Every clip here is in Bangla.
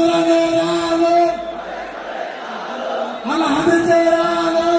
কোরআনের আলো, আল হাদিসের আলো।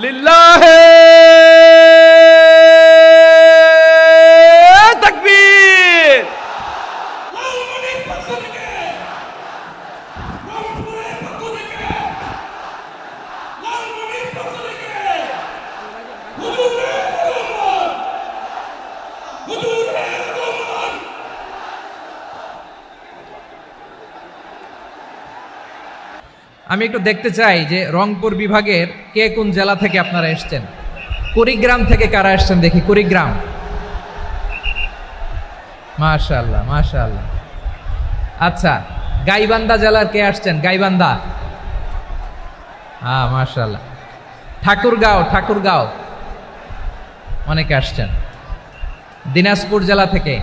লিল্লাহে তাকবীর। আমি একটু দেখতে চাই যে রংপুর বিভাগের কে কোন জেলা থেকে আপনারা এসেছেন। কুড়িগ্রাম থেকে কারা এসেছেন দেখি, কুড়িগ্রাম। মাশাআল্লাহ মাশাআল্লাহ। আচ্ছা, গাইবান্ধা জেলার কে আসছেন? গাইবান্ধা, হ্যাঁ মাশাআল্লাহ। ঠাকুরগাঁও, ঠাকুরগাঁও অনেকে আসছেন। দিনাজপুর জেলা থেকে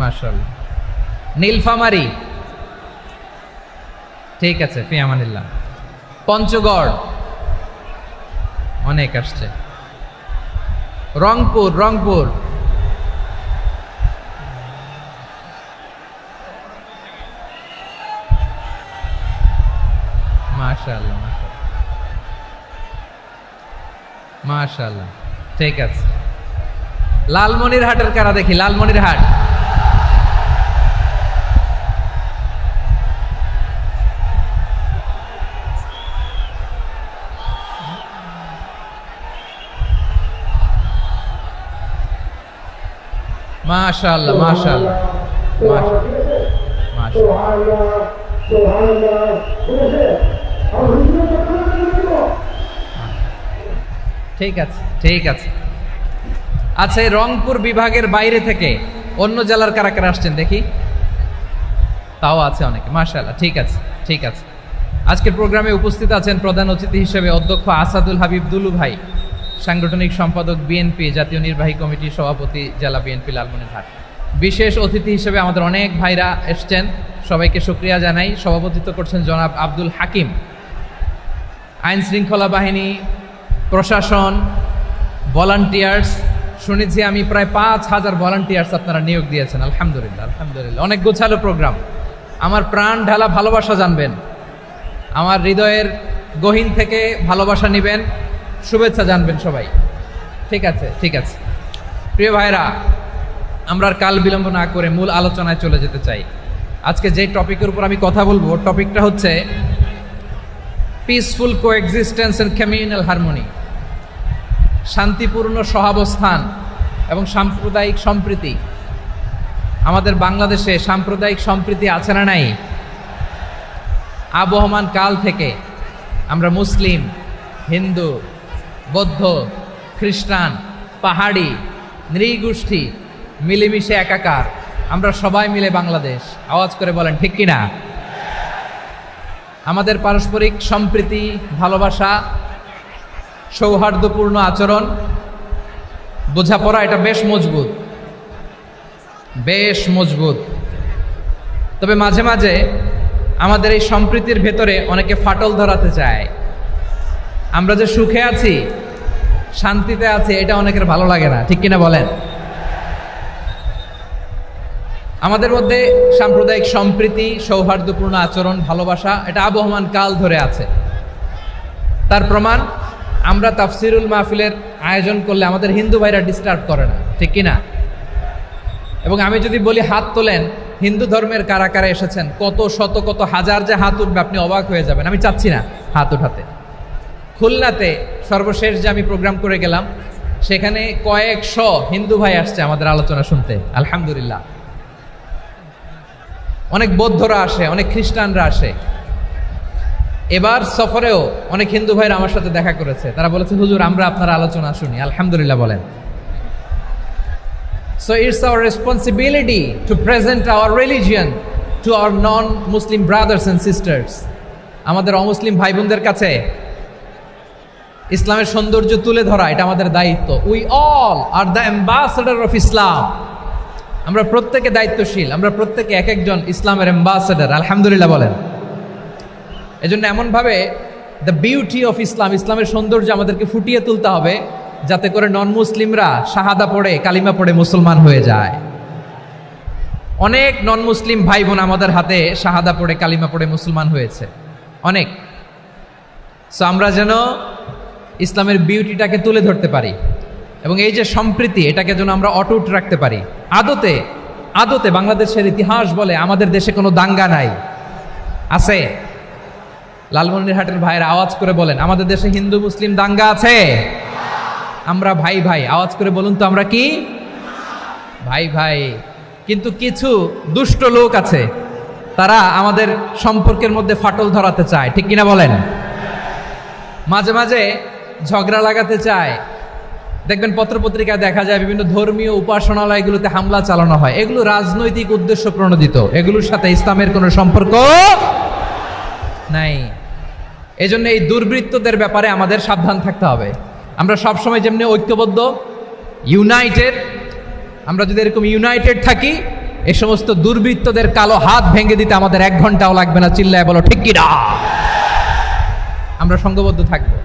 মাশাআল্লাহ। নীলফামারী, ঠিক আছে, ফি আমানিল্লাহ। পঞ্চগড় অনেক আসছে। রংপুর, রংপুর মাশাআল্লাহ। মাশাআল্লাহ, ঠিক আছে। লালমনিরহাটের কারা দেখি, লালমনিরহাট। মাশাআল্লাহ মাশাআল্লাহ ঠিক আছে ঠিক আছে। আচ্ছা, এই রংপুর বিভাগের বাইরে থেকে অন্য জেলার কারা কারা আসছেন দেখি, তাও আছে অনেকে। মাশাআল্লাহ, ঠিক আছে ঠিক আছে। আজকের প্রোগ্রামে উপস্থিত আছেন প্রধান অতিথি হিসেবে অধ্যক্ষ আসাদুল হাবিব দুলু ভাই, সাংগঠনিক সম্পাদক বিএনপি, জাতীয় নির্বাহী কমিটির সভাপতি, জেলা বিএনপি লালমনিরহাট। বিশেষ অতিথি হিসেবে আমাদের অনেক ভাইরা এসছেন, সবাইকে শুকরিয়া জানাই। সভাপতিত্ব করছেন জনাব আব্দুল হাকিম। আইন শৃঙ্খলা বাহিনী, প্রশাসন, ভলান্টিয়ার্স, শুনেছি আমি প্রায় 5,000 ভলান্টিয়ার্স আপনারা নিয়োগ দিয়েছেন। আলহামদুলিল্লাহ আলহামদুলিল্লাহ, অনেক গোছালো প্রোগ্রাম। আমার প্রাণ ঢালা ভালোবাসা জানবেন, আমার হৃদয়ের গহীন থেকে ভালোবাসা নেবেন, শুভেচ্ছা জানবেন সবাই। ঠিক আছে ঠিক আছে। প্রিয় ভাইরা, আমরা আর কাল বিলম্ব না করে মূল আলোচনায় চলে যেতে চাই। আজকে যে টপিকের উপর আমি কথা বলবো, টপিকটা হচ্ছে peaceful coexistence and communal harmony, শান্তিপূর্ণ সহাবস্থান এবং সাম্প্রদায়িক সম্প্রীতি। আমাদের বাংলাদেশে সাম্প্রদায়িক সম্প্রীতি আছে না নাই? আবহমান কাল থেকে আমরা মুসলিম, হিন্দু, বৌদ্ধ, খ্রিস্টান, পাহাড়ি, নৃগোষ্ঠী মিলেমিশে একাকার, আমরা সবাই মিলে বাংলাদেশ। আওয়াজ করে বলেন ঠিক কিনা? আমাদের পারস্পরিক সম্প্রীতি, ভালোবাসা, সৌহার্দ্যপূর্ণ আচরণ, বোঝাপড়া, এটা বেশ মজবুত, বেশ মজবুত। তবে মাঝে মাঝে আমাদের এই সম্প্রীতির ভেতরে অনেকে ফাটল ধরাতে চায়। আমরা যে সুখে আছি, শান্তিতে আছি, এটা অনেকের ভালো লাগে না, ঠিক কিনা বলেন? আমাদের মধ্যে সাম্প্রদায়িক সম্প্রীতি, সৌহার্দ্যপূর্ণ আচরণ, ভালোবাসা, এটা আবহমান কাল ধরে আছে। তার প্রমাণ, আমরা তাফসিরুল মাহফিলের আয়োজন করলে আমাদের হিন্দু ভাইরা ডিস্টার্ব করে না, ঠিক কিনা? এবং আমি যদি বলি হাত তোলেন, হিন্দু ধর্মের কারা কারা এসেছেন, কত শত কত হাজার যে হাত উঠবে, আপনি অবাক হয়ে যাবেন। আমি চাচ্ছি না হাত উঠাতে। খুলনাতে সর্বশেষ যে আমি প্রোগ্রাম করে গেলাম, সেখানে কয়েকশো হিন্দু ভাই আসছে আমাদের আলোচনা শুনতে, আলহামদুলিল্লাহ। অনেক বৌদ্ধরা আসে, অনেক খ্রিস্টানরা আসে। এবার সফরেও অনেক হিন্দু ভাইরা আমার সাথে দেখা করেছে, তারা বলেছে হুজুর আমরা আপনার আলোচনা শুনি, আলহামদুলিল্লাহ বলেন। So it's our responsibility to present our religion to our non-Muslim brothers and sisters. আমাদের অমুসলিম ভাই বোনদের কাছে ইসলামের সৌন্দর্য তুলে ধরা, এটা আমাদের দায়িত্ব। We all are the ambassador of Islam. আমরা প্রত্যেকে দায়িত্বশীল, আমরা প্রত্যেকে এক একজন ইসলামের অ্যাম্বাসেডর, আলহামদুলিল্লাহ বলেন। এজন্য এমনভাবে দ্য বিউটি অফ ইসলাম, ইসলামের সৌন্দর্য আমাদেরকে ফুটিয়ে তুলতে হবে, যাতে করে নন মুসলিমরা শাহাদা পড়ে, কালিমা পড়ে মুসলমান হয়ে যায়। অনেক নন মুসলিম ভাই বোন আমাদের হাতে শাহাদা পড়ে, কালিমা পড়ে মুসলমান হয়েছে, অনেক। সো আমরা যেন ইসলামের বিউটিটাকে তুলে ধরতে পারি, এবং এই যে সম্প্রীতি, এটাকে যেন আমরা অটুট রাখতে পারি। আদতে আদতে বাংলাদেশের ইতিহাস বলে আমাদের দেশে কোনো দাঙ্গা নাই, আছে? লালমনিরহাটের ভাইয়ের আওয়াজ করে বলেন, আমাদের দেশে হিন্দু মুসলিম দাঙ্গা আছে? আমরা ভাই ভাই, আওয়াজ করে বলুন তো, আমরা কি ভাই ভাই? কিন্তু কিছু দুষ্ট লোক আছে, তারা আমাদের সম্পর্কের মধ্যে ফাটল ধরাতে চায়, ঠিক কিনা বলেন? মাঝে মাঝে ঝগড়া লাগাতে চায়। দেখবেন পত্রপত্রিকায় দেখা যায় বিভিন্ন ধর্মীয় উপাসনালয়গুলোতে হামলা চালানো হয়। এগুলো রাজনৈতিক উদ্দেশ্য প্রণোদিত, এগুলোর সাথে ইসলামের কোনো সম্পর্ক নাই। এজন্য এই দুর্বৃত্তদের ব্যাপারে আমাদের সাবধান থাকতে হবে। আমরা সবসময় যেমনি ঐক্যবদ্ধ, ইউনাইটেড, আমরা যদি এরকম ইউনাইটেড থাকি, এই সমস্ত দুর্বৃত্তদের কালো হাত ভেঙে দিতে আমাদের 1 ঘন্টাও লাগবে না। চিল্লায় বলো ঠিক কিনা? আমরা সংঘবদ্ধ থাকবো।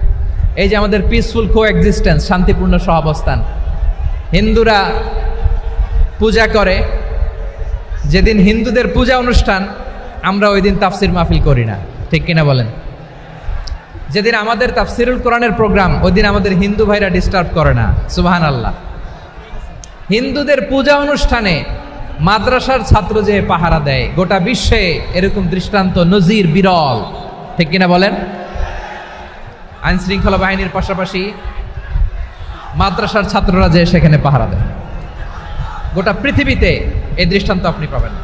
এই যে আমাদের পিসফুল কোএক্সিস্টেন্স, শান্তিপূর্ণ সহাবস্থান। হিন্দুরা পূজা করে, যেদিন হিন্দুদের পূজা অনুষ্ঠান, আমরা ওই দিন তাফসির মাহফিল করি না, ঠিক কিনা বলেন? যেদিন আমাদের তাফসিরুল কোরআনের প্রোগ্রাম, ওই দিন আমাদের হিন্দু ভাইরা ডিস্টার্ব করে না। সুবহানাল্লাহ। হিন্দুদের পূজা অনুষ্ঠানে মাদ্রাসার ছাত্র যে পাহারা দেয়, গোটা বিশ্বে এরকম দৃষ্টান্ত নজির বিরল, ঠিক কিনা বলেন? আইন শৃঙ্খলা বাহিনীর পাশাপাশি মাদ্রাসার ছাত্ররা যে সেখানে পাহারা দেয়, গোটা পৃথিবীতে এই দৃষ্টান্ত আপনি পাবেন না।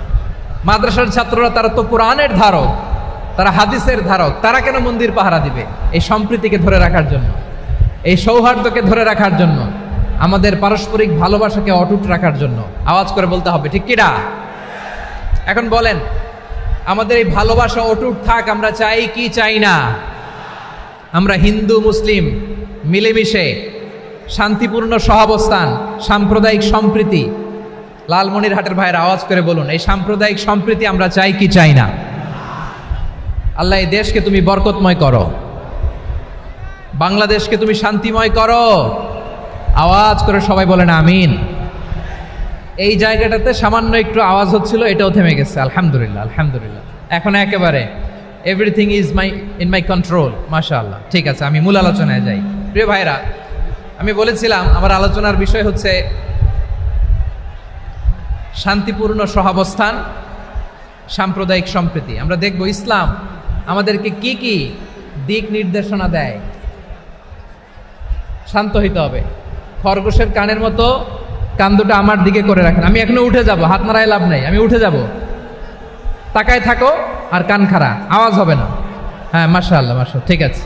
মাদ্রাসার ছাত্ররা তারা তো কোরআনের ধারক, তারা হাদিসের ধারক, তারা কেন মন্দির পাহারা দিবে? এই সম্প্রীতিকে ধরে রাখার জন্য, এই সৌহার্দ্যকে ধরে রাখার জন্য, আমাদের পারস্পরিক ভালোবাসাকে অটুট রাখার জন্য। আওয়াজ করে বলতে হবে, ঠিক কিনা? এখন বলেন, আমাদের এই ভালোবাসা অটুট থাক, আমরা চাই কি চাই না? আমরা হিন্দু মুসলিম মিলেমিশে শান্তিপূর্ণ সহাবস্থান, সাম্প্রদায়িক সম্প্রীতি, লালমনিরহাটের ভাইয়ের আওয়াজ করে বলুন, এই সাম্প্রদায়িক সম্প্রীতি আমরা চাই কি চাই না? আল্লাহ এই দেশকে তুমি বরকতময় করো, বাংলাদেশকে তুমি শান্তিময় করো। আওয়াজ করে সবাই বলেন আমিন। এই জায়গাটাতে সামান্য একটু আওয়াজ হচ্ছিল, এটাও থেমে গেছে। আলহামদুলিল্লাহ, আলহামদুলিল্লাহ। এখন একেবারে everything is in my control. মাশাআল্লাহ। ঠিক আছে, আমি মূল আলোচনায় যাই। প্রিয় ভাইরা, আমি বলেছিলাম আমার আলোচনার বিষয় হচ্ছে শান্তিপূর্ণ সহাবস্থান, সাম্প্রদায়িক সম্প্রীতি। আমরা দেখব ইসলাম আমাদেরকে কি কি দিক নির্দেশনা দেয়। শান্ত হইতে হবে। খরগোশের কানের মতো কান দুটো আমার দিকে করে রাখেন। আমি এখনো উঠে যাব, হাত নাড়ায় লাভ নাই, আমি উঠে যাব। তাকায় থাকো আর কান খাড়া, আওয়াজ হবে না। হ্যাঁ, মাশাআল্লাহ, মাশাআল্লাহ। ঠিক আছে,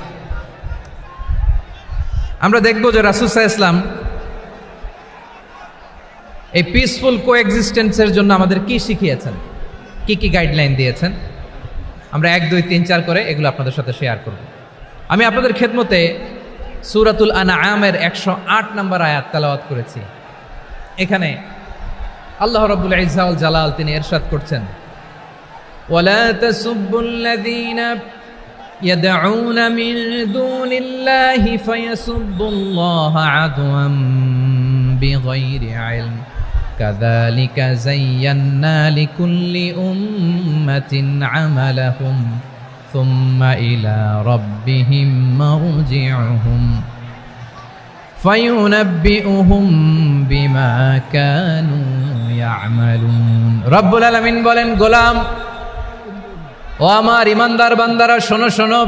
আমরা দেখবো যে রাসূল সাল্লাল্লাহু আলাইহি ওয়াসাল্লাম এই পিসফুল কোএক্সিস্টেন্সের জন্য আমাদের কি শিখিয়েছেন, কি কি গাইডলাইন দিয়েছেন। আমরা 1, 2, 3, 4 করে এগুলো আপনাদের সাথে শেয়ার করব। আমি আপনাদের খেদমতে সূরাতুল আনআমের 108 নম্বর আয়াত তেলাওয়াত করেছি। এখানে আল্লাহ রাব্বুল ইজ্জা ওয়াল জালাল তিনি ইরশাদ করছেন, ওয়ালা তাসুব্বুল্লাযীনা يدعون من دون الله فيسبوا الله عدوا بغير علم كذلك زينا لكل أمة عملهم ثم إلى ربهم مرجعهم فينبئهم بما كانوا يعملون رب العالمين বলেন, গোলাম ও আমার ইমানদার বান্দারা, শোনো শোনো।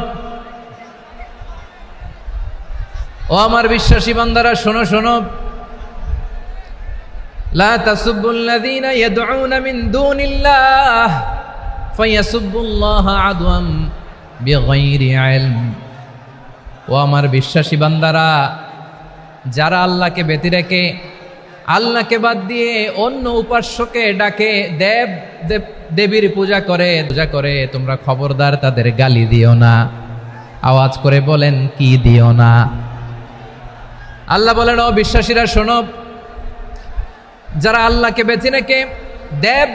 ও আমার বিশ্বাসী বান্দারা, শোনো শোনো। লা তাসুব্বুল্লাযীনা ইয়াদউনা মিন দুনিল্লাহ ফায়াসুব্বুল্লাহা আদওয়াম বিগাইরি ইলম। ও আমার বিশ্বাসী বান্দারা, যারা আল্লাহকে ব্যতি রেখে, আল্লাহকে বাদ দিয়ে অন্য উপাস্যকে ডাকে, দেবীর পূজা করে, তোমরা খবরদার তাদের গালি দিও না। আওয়াজ করে বলেন, কি দিও না? আল্লাহ বলেন, ও বিশ্বাসীরা শোনো, যারা আল্লাহকে বেছে রেখে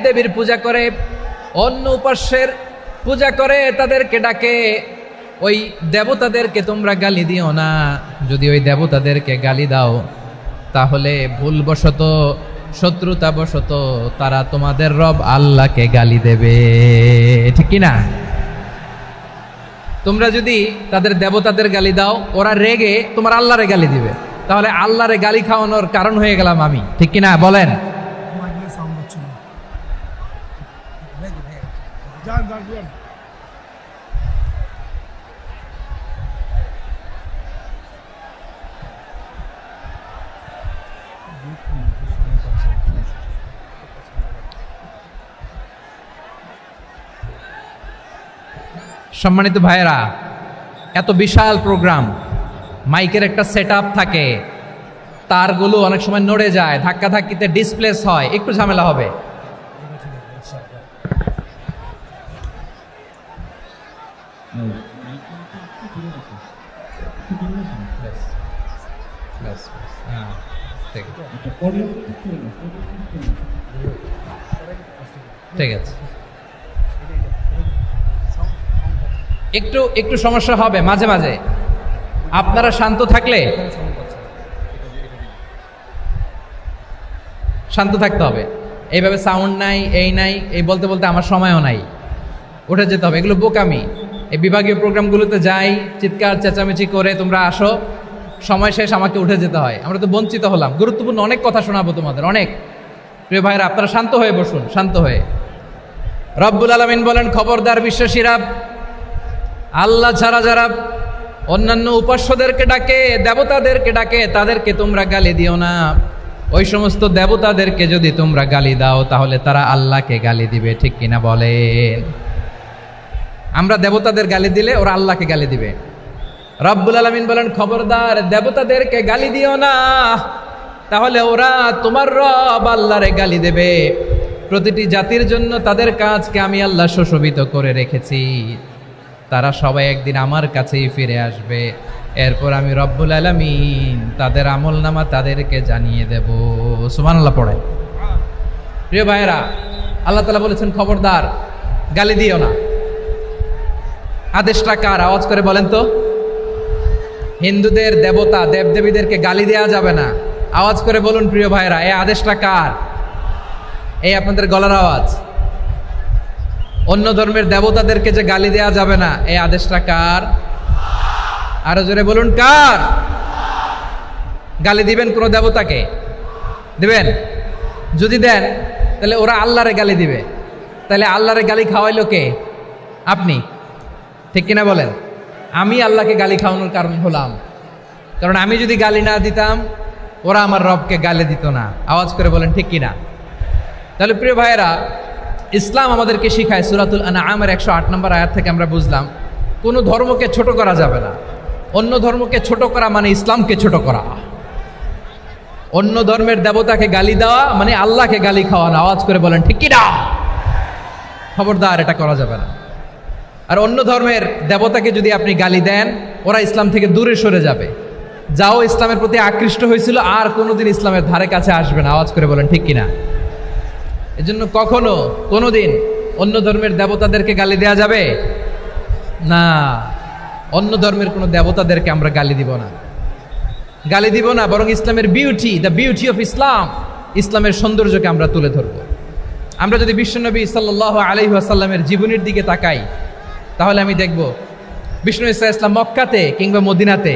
দেবীর পূজা করে, অন্য উপাস্যের পূজা করে, তাদেরকে ডাকে, ওই দেবতাদেরকে তোমরা গালি দিও না। যদি ওই দেবতাদেরকে গালি দাও, তাহলে ভুলবশত, শত্রুতাবশত তারা তোমাদের রব আল্লাহকে গালি দেবে, ঠিক কি না? তোমরা যদি তাদের দেবতাদের গালি দাও, ওরা রেগে তোমার আল্লাহরে গালি দিবে, তাহলে আল্লাহরে গালি খাওয়ানোর কারণ হয়ে গেলাম আমি, ঠিক কি না? বলেন। সম্মানিত ভাইয়েরা, এত বিশাল প্রোগ্রাম, মাইকের একটা সেটআপ থাকে, তারগুলো অনেক সময় নড়ে যায়, ধাক্কা ধাক্কিতে ডিসপ্লেস হয়, একটু ঝামেলা হবে। ঠিক আছে, একটু সমস্যা হবে মাঝে মাঝে। আপনারা শান্ত থাকলে, শান্ত থাকতে হবে। এইভাবে সাউন্ড নাই, এই নাই, এই বলতে বলতে আমার সময়ও নাই, উঠে যেতে হবে, এগুলো বোকামি। এই বিভাগীয় প্রোগ্রামগুলোতে যাই, চিৎকার চেঁচামেচি করে তোমরা আসো, সময় শেষ আমাকে উঠে যেতে হয়। আমরা তো বঞ্চিত হলাম। গুরুত্বপূর্ণ অনেক কথা শোনাবো তোমাদের, অনেক। প্রিয় ভাইরা, আপনারা শান্ত হয়ে বসুন, শান্ত হয়ে। রব্বুল আলামিন বলেন, খবরদার বিশ্বাসীরা, আল্লাহ ছাড়া যারা অন্যান্য উপাস্যদেরকে ডাকে, দেবতাদেরকে ডাকে, তাদেরকে তোমরা গালি দিও না। ওই সমস্ত দেবতাদেরকে যদি তোমরা গালি দাও তাহলে তারা আল্লাহকে গালি দিবে, ঠিক কিনা বলেন? আমরা দেবতাদের গালি দিলে ওরা আল্লাহকে গালি দিবে। রব্বুল আলামিন বলেন, খবরদার দেবতাদেরকে গালি দিও না, তাহলে ওরা তোমার রব আল্লাহরে গালি দেবে। প্রতিটি জাতির জন্য তাদের কাজকে আমি আল্লাহ সুশোভিত করে রেখেছি। তারা সবাই একদিন আমার কাছেই ফিরে আসবে। এরপর আমি রব্বুল আলামিন তাদের আমলনামা তাদেরকে জানিয়ে দেব। সুবহানাল্লাহ পড়ে। প্রিয় ভাইয়েরা, আল্লাহ তাআলা বলেছেন, খবরদার গালি দিও না। আদেশটা কার? আওয়াজ করে বলেন তো। হিন্দুদের দেবতা দেবদেবীদেরকে গালি দেওয়া যাবে না। আওয়াজ করে বলুন প্রিয় ভাইয়েরা, এই আদেশটা কার? এই আপনাদের গলার আওয়াজ। অন্য ধর্মের দেবতাদেরকে যে গালি দেওয়া যাবে না, এই আদেশটা কার? আরো জোরে বলুন, কার? গালি দিবেন কোন দেবতাকে? দিবেন? যদি দেন তাহলে ওরা আল্লাহরে গালি দিবে। তাহলে আল্লাহরে গালি খাওয়াইলো কে? আপনি, ঠিক কিনা বলেন? আমি আল্লাহকে গালি খাওয়ানোর কারণ হলাম। কারণ আমি যদি গালি না দিতাম ওরা আমার রবকে গালি দিত না। আওয়াজ করে বলেন ঠিক কিনা? তাহলে প্রিয় ভাইয়েরা, ইসলাম আমাদেরকে শিখায়, সূরাতুল আনআমের 108 নম্বর আয়াত থেকে আমরা বুঝলাম, কোনো ধর্মকে ছোট করা যাবে না। অন্য ধর্মকে ছোট করা মানে ইসলামকে ছোট করা। অন্য ধর্মের দেবতাকে গালি দেওয়া মানে আল্লাহকে গালি খাওয়ানো। আওয়াজ করে বলেন ঠিক কিনা? খবরদার, এটা করা যাবে না। আর অন্য ধর্মের দেবতাকে যদি আপনি গালি দেন, ওরা ইসলাম থেকে দূরে সরে যাবে। যাও ইসলামের প্রতি আকৃষ্ট হয়েছিল আর কোনোদিন ইসলামের ধারে কাছে আসবে না। আওয়াজ করে বলেন ঠিক কিনা? এজন্য কখনো কোনোদিন অন্য ধর্মের দেবতাদেরকে গালি দেয়া যাবে না। অন্য ধর্মের কোনো দেবতাদেরকে আমরা গালি দিব না, গালি দিব না। বরং ইসলামের beauty, the beauty of Islam, ইসলামের সৌন্দর্যকে আমরা তুলে ধরব। আমরা যদি বিশ্বনবী সাল্লাল্লাহু আলাইহি ওয়াসাল্লামের জীবনের দিকে তাকাই, তাহলে আমি দেখব বিষ্ণু ইসলাম মক্কাতে কিংবা মদিনাতে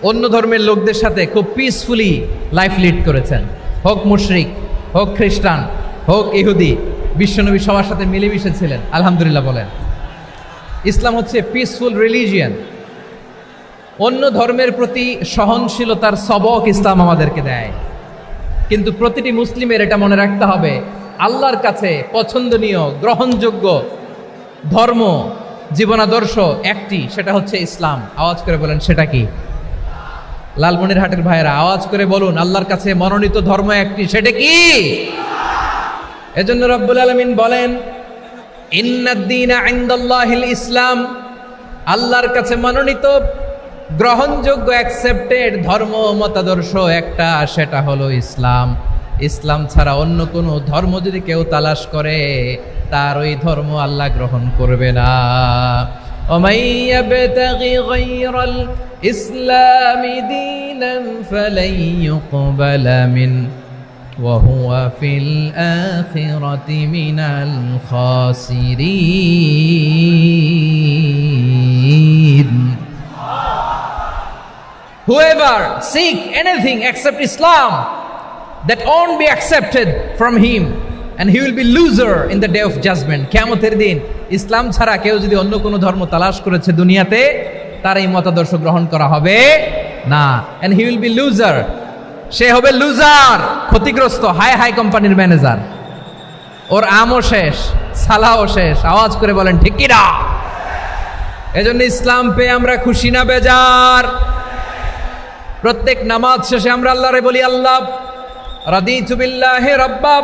অন্য ধর্মের লোকদের সাথে খুব পিসফুলি লাইফ লিড করেছেন। হোক মুশরিক, হোক খ্রিস্টান, হোক ইহুদি, বিশ্বনবী সবার সাথে মিলেমিশে ছিলেন। আলহামদুলিল্লাহ বলেন। ইসলাম হচ্ছে পিসফুল রিলিজিয়ান। অন্য ধর্মের প্রতি সহনশীলতার সবক ইসলাম আমাদেরকে দেয়। কিন্তু প্রতিটি মুসলিমের এটা মনে রাখতে হবে, আল্লাহর কাছে পছন্দনীয় গ্রহণযোগ্য ধর্ম জীবনাদর্শ একটি, সেটা হচ্ছে ইসলাম। আওয়াজ করে বলেন সেটা কি? লালমনিরহাটের ভাইয়েরা আওয়াজ করে বলুন, আল্লাহর কাছে মনোনীত ধর্ম একটি, সেটা কি? এজন্য রব্বুল আলামিন বলেন, ইন্নাদ-দীনা ইনদাল্লাহিল ইসলাম, আল্লাহর কাছে মনোনীত গ্রহণযোগ্য অ্যাকসেপ্টেড ধর্ম মতাদর্শ একটা, সেটা হলো ইসলাম। ইসলাম ছাড়া অন্য কোনো ধর্ম যদি কেউ তালাশ করে, তার ওই ধর্ম আল্লাহ গ্রহণ করবে না। ومن يبتغي غير الإسلام دينا فلن يقبل منه وهو في الآخرة من الخاسرين. Whoever seek anything except Islam, that won't be accepted from him, and he will be loser in the day of judgment. কিয়ামতের দিন ইসলাম ছাড়া কেউ যদি অন্য কোনো ধর্ম তালাশ করেছে দুনিয়াতে, তার এই মতাদর্শ গ্রহণ করা হবে না। and he will be loser, সে হবে লুজার, ক্ষতিগ্রস্ত, হাই হাই কোম্পানির ম্যানেজার। ওর আমও শেষ, সালাও শেষ। আওয়াজ করে বলেন ঠিক কি না? এজন্য ইসলাম পেয়ে আমরা খুশি না বেজার? প্রত্যেক নামাজ শেষে আমরা আল্লাহরে বলি, আল্লাহ রাদিতু বিল্লাহি রাব্বা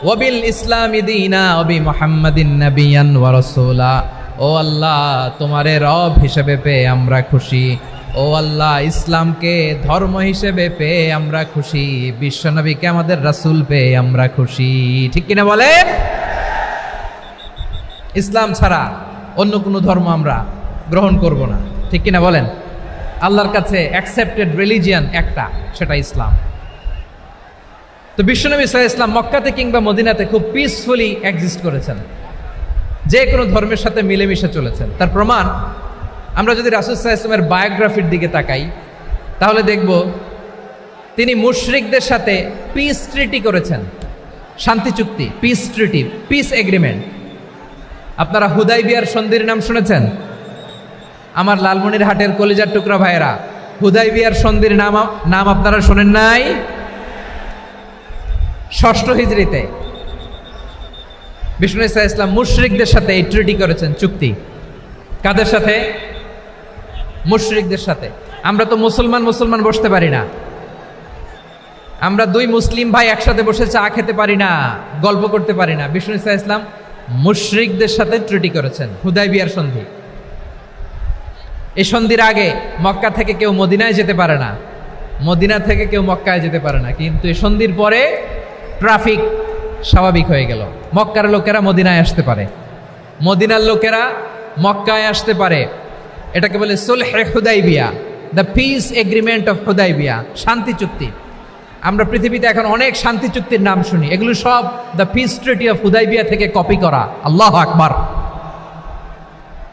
ওয়া বিল ইসলামি দীনা ওয়া বি মুহাম্মাদিন নাবিয়ান ওয়া রাসূলা। ও আল্লাহ, তোমারে রব হিসেবে পেয়ে আমরা খুশি। ও আল্লাহ, ইসলামকে ধর্ম হিসেবে পেয়ে আমরা খুশি। বিশ্বনবীকে আমাদের রাসূল পেয়ে আমরা খুশি। ঠিক কিনা বলেন? ইসলাম ছাড়া অন্য কোনো ধর্ম আমরা গ্রহণ করব না। ঠিক কিনা বলেন? আল্লাহর কাছে অ্যাকসেপ্টেড রিলিজিয়ান একটা, সেটা ইসলাম। তো বিশ্বনবী সাল্লাল্লাহু আলাইহি ওয়াসাল্লাম মক্কাতে কিংবা মদিনাতে খুব পিসফুলি এক্সিস্ট করেছেন। যে কোনো ধর্মের সাথে মিলেমিশে চলেছেন। তার প্রমাণ আমরা যদি রাসূল সাল্লাল্লাহু আলাইহি ওয়াসাল্লামের বায়োগ্রাফির দিকে তাকাই তাহলে দেখব তিনি মুশরিকদের সাথে পিস ট্রিটি করেছেন, শান্তি চুক্তি, পিস ট্রিটি, পিস এগ্রিমেন্ট। আপনারা হুদাইবিয়ার সন্ধির নাম শুনেছেন? আমার লালমনিরহাটের কলিজার টুকরা ভাইয়েরা, হুদাইবিয়ার সন্ধির নাম আপনারা শোনেন নাই? 6ষ্ঠ হিজরিতে বিষ্ণু ঈসা ইসলাম মুশরিকদের সাথে এই ট্রিটি করেছেন, চুক্তি। কাদের সাথে? মুশরিকদের সাথে। আমরা তো মুসলমান বসতে পারি না, আমরা দুই মুসলিম ভাই একসাথে বসে চা খেতে পারি না, গল্প করতে পারি না। বিষ্ণু ঈসা ইসলাম মুশরিকদের সাথে ট্রিটি করেছেন, হুদাইবিয়ার সন্ধি। এই সন্ধির আগে মক্কা থেকে কেউ মদিনায় যেতে পারে না, মদিনা থেকে কেউ মক্কায় যেতে পারে না, কিন্তু এই সন্ধির পরে ট্রাফিক স্বাভাবিক হয়ে গেল। মক্কার লোকেরা মদিনায় আসতে পারে, মদিনার লোকেরা মক্কায় আসতে পারে। এটাকে বলে সুলহে হুদাইবিয়া, the peace agreement of Hudaybiyyah, শান্তি চুক্তি। আমরা পৃথিবীতে এখন অনেক শান্তি চুক্তির নাম শুনি, এগুলো সব the piece treaty of Hudaibiya থেকে কপি করা। আল্লাহু আকবার।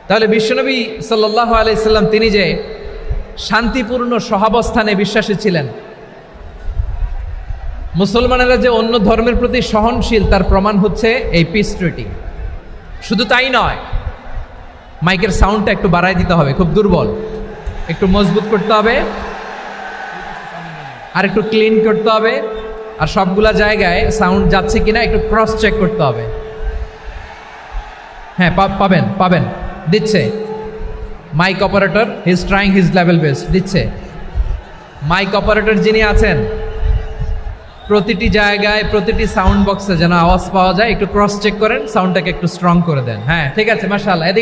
তাহলে বিশ্বনবী সাল্লাল্লাহু আলাইহি সাল্লাম তিনি যে শান্তিপূর্ণ সহাবস্থানে বিশ্বাসী ছিলেন, মুসলমানেরা যে অন্য ধর্মের প্রতি সহনশীল, তার প্রমাণ হচ্ছে এই পিস ট্রিটি। শুধু তাই নয়, মাইকের সাউন্ডটা একটু বাড়ায় দিতে হবে, খুব দুর্বল, একটু মজবুত করতে হবে, আর একটু ক্লিন করতে হবে, আর সবগুলা জায়গায় সাউন্ড যাচ্ছে কিনা একটু ক্রস চেক করতে হবে। হ্যাঁ, পাবেন দিচ্ছে mike operator, he is trying his level best, দিচ্ছে। মাইক অপারেটর যিনি আছেন, প্রতিটি জায়গায় প্রতিটি সাউন্ড বক্সে যেন আওয়াজ পাওয়া যায়, একটু ক্রস চেক করেন, সাউন্ডটাকে একটু স্ট্রং করে দেন। হ্যাঁ, ঠিক আছে, মাশাআল্লাহ। এদিকে